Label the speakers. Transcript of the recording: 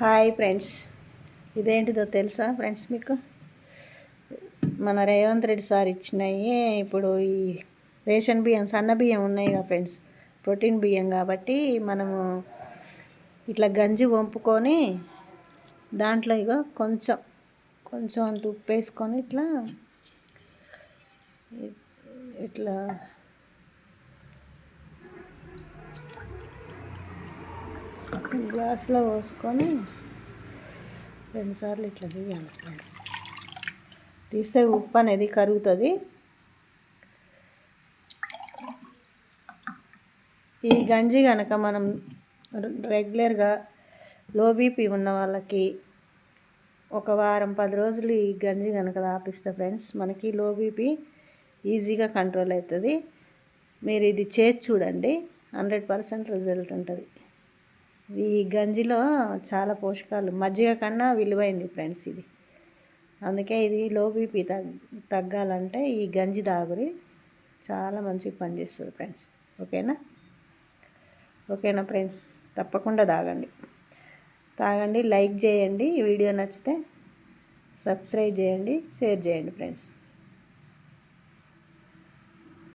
Speaker 1: Hi friends, ఇదేంటిదో తెలుసా friends మీకు? మన రేవంత్ రెడ్డి సార్ ఇచ్చినాయి. ఇప్పుడు ఈ రేషన్ బియ్యం, సన్న బియ్యం ఉన్నాయి కదా ఫ్రెండ్స్, ప్రోటీన్ బియ్యం కాబట్టి మనము ఇట్లా గంజి వంపుకొని దాంట్లో ఇగో కొంచెం కొంచెం అంత ఉప్పు వేసుకొని ఇట్లా ఇట్లా గ్లాస్లో పోసుకొని 2 సార్లు ఇట్లా తీయాలి ఫ్రెండ్స్. తీస్తే ఉప్పు అనేది కరుగుతుంది. ఈ గంజి కనుక మనం రెగ్యులర్గా లో బీపీ ఉన్న వాళ్ళకి ఒక వారం 10 రోజులు ఈ గంజి కనుక తాపిస్తే ఫ్రెండ్స్, మనకి లో బీపీ ఈజీగా కంట్రోల్ అవుతుంది. మీరు ఇది చేసి చూడండి, 100% రిజల్ట్ ఉంటుంది. ఈ గంజిలో చాలా పోషకాలు, మజ్జిగ కన్నా విలువైంది ఫ్రెండ్స్ ఇది. అందుకే ఇది లో బీపీ తగ్గాలంటే ఈ గంజి తాగురి, చాలా మంచిగా పనిచేస్తుంది ఫ్రెండ్స్. ఓకేనా ఫ్రెండ్స్? తప్పకుండా తాగండి. లైక్ చేయండి, ఈ వీడియో నచ్చితే సబ్స్క్రైబ్ చేయండి, షేర్ చేయండి ఫ్రెండ్స్.